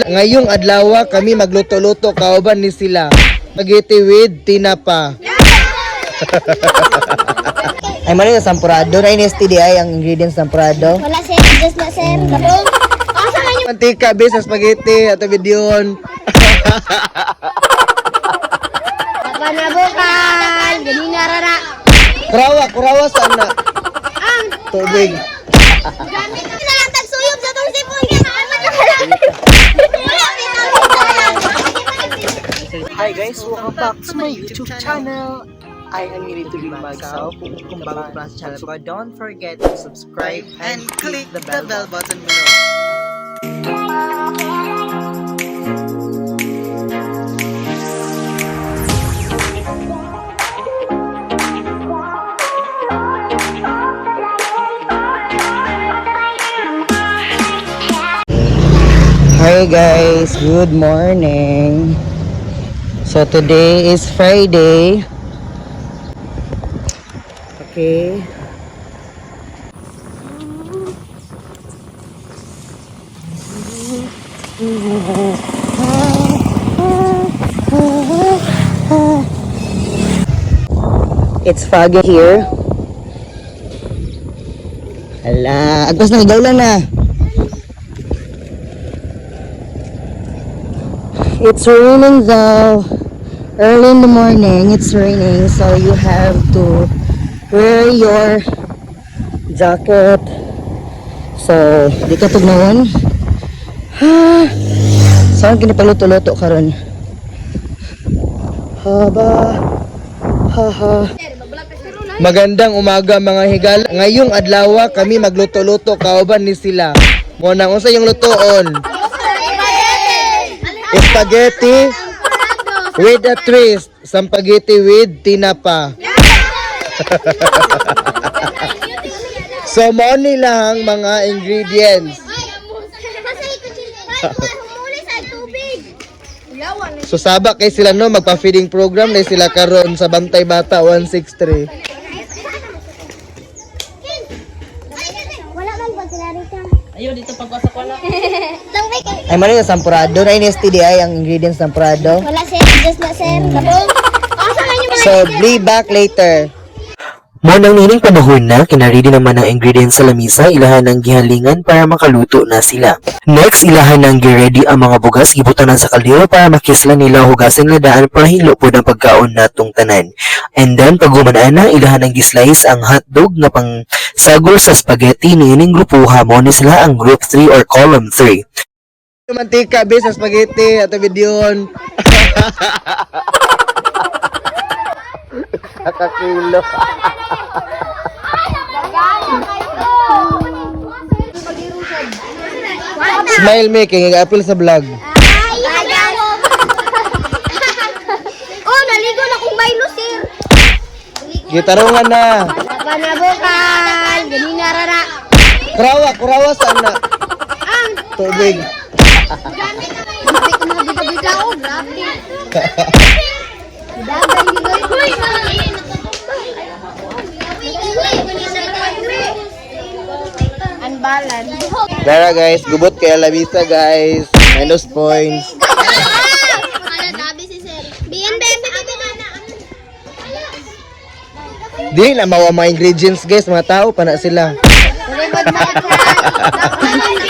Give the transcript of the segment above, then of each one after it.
Ngayong adlaw kami magluto-luto kauban ni sila. Spaghetti with tinapa. Ay mali na sampurado na ini STDI ang ingredients sampurado. Wala sir, just na sir. Kabong. Asa man yung Mantika base sa spaghetti at videon. panabukal, ganina rara. Kurawa sana. Ang Tubig. gamit na lang tagsuyod sa tong sipon. Hi guys, welcome back to my YouTube channel. I am Mirito Magsaw. Kung bago pa sa channel ko, don't forget to subscribe and click the bell button below. Hi guys, good morning. So today is Friday. Okay. It's foggy here. Hala, agpas na igawlan na. It's raining though. Early in the morning, it's raining, so you have to wear your jacket. So, di ka tugnawan. Saan kinipaluto-luto karon? Haba. Haha. Magandang umaga mga higala. Ngayong adlaw kami magluto-luto kauban ni sila. Muna unsa yung lutoon? Spaghetti with a twist. Spaghetti with tinapa. So, mo nilang mga ingredients. So, sabak kay sila no, magpa-feeding program na sila karon sa Bantay Bata 163. Wala man ba sila rito? Ayun, dito pagpasok wala. Ay mali na sampurado na ini STDI ang ingredients sampurado. Wala sir, just na sir. Kabong. Asa man yung So, be back later. Mo nang nining panahon na kinaredy naman ang ingredients sa lamisa, ilahan ng gihalingan para makaluto na sila. Next, ilahan ng gi-ready ang mga bugas, gibutanan sa kaldero para makisla nila hugasan na daan para hilo po ng pagkaon natong tanan. And then, pag humanaan na, ilahan ng gislice ang hotdog na pang sagol sa spaghetti nining grupuha mo ni sila ang group 3 or column 3. Mantika base sa spaghetti at videon. Kakakilo. Smile making, i-appeal sa vlog. Oh, naligo na kong baylo sir. Gitarungan na. Panabukal, ganina rara. Kurawa sana. Ang Tubig. gamit ko mga bida-bida oh, grabe. Dagan gigoy. Unbalance. Dara guys, gubot kay Lamisa guys. Minus points. Dabi si sir. BNB. Di na mawa mga ingredients guys, mga tao pa na sila.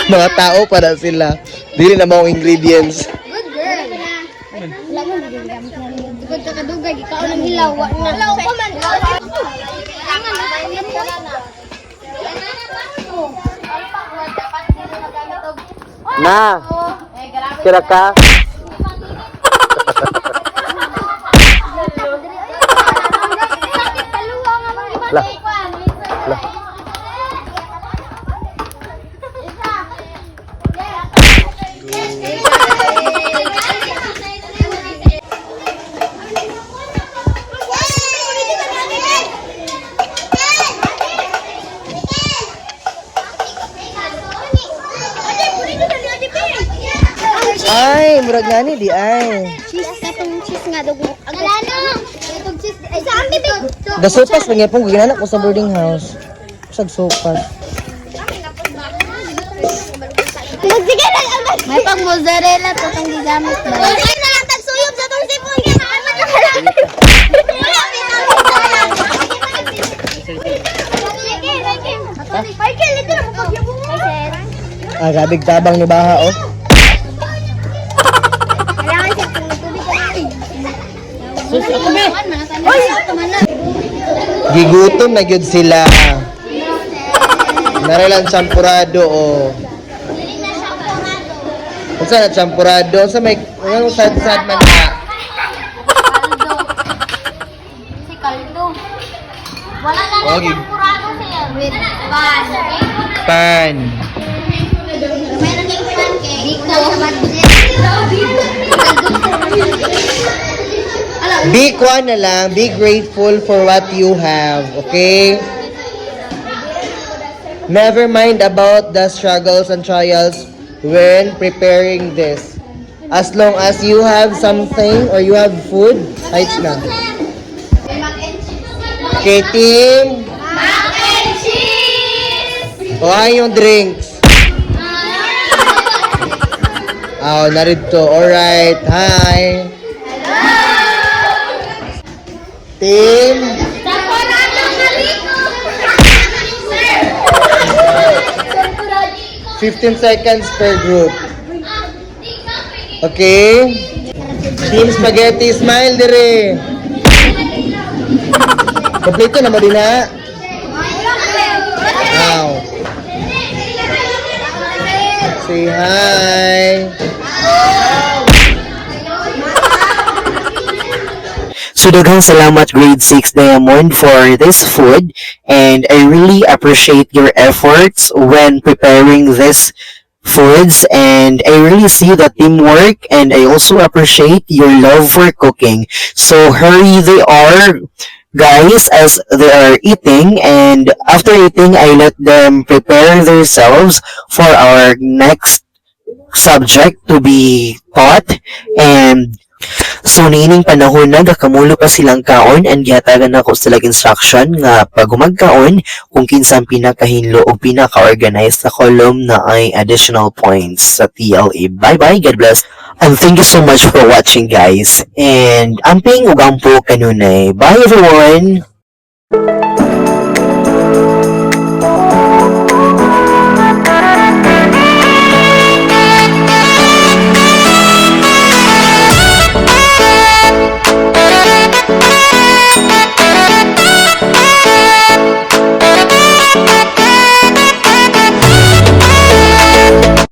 Mga tao pa na sila. Di na mawa ingredients. Good girl. Wala mo naging gamit na rin. Tugod ka kadugay, ikaw nang hilaw. Wala ko man. Na. Kira ka. Lah. Lah. Ay, murag nga ni di ay. Cheese, katong cheese nga dugo. Wala na. Katong cheese. Ay, saan bibig? Gasupas pangipong ginanak ko sa boarding house. Sag sopas. Magsige lang ang May pang mozzarella to itong gigamit ba? Ay, nalang tagsuyog sa itong sipon. Michael, ito na magpapyabong mo. Gabig tabang ni Baha, oh. Kailangan siya kung nagtubig ka na. Sus, ako be. Oy! Ito man na. Gigutom na gyud sila. Narelan champurado, oh. Unsa na champurado? Unsa may sad-sad man na? Kaldo. Si kaldo. Wala na Oh, lang champurado siya. With pan. Pan. May naging pancake. Dito. Be kuan na lang. Be grateful for what you have. Okay? Never mind about the struggles and trials when preparing this. As long as you have something or you have food, ayos na. Okay, team. Mac and cheese! O, yung drinks. Oh, narito. Alright. Hi. Team. Champurado kaliko! 15 seconds per group. Okay? Team Spaghetti, smile dire. Kompleto na mo din na. Wow. Say hi. So daghang salamat grade 6 Diamond for this food, and I really appreciate your efforts when preparing this foods, and I really see the teamwork, and I also appreciate your love for cooking. So hurry they are, guys, as they are eating, and after eating I let them prepare themselves for our next subject to be taught. And so niining panahon na gakamulo pa silang kaon, and gihatagan ako sila instruction nga pag humagkaon kung kinsang pinakahinlo o pinaka-organized na column na ay additional points sa TLA. Bye bye, God bless, and thank you so much for watching, guys, and amping ugang po kanunay. Bye everyone.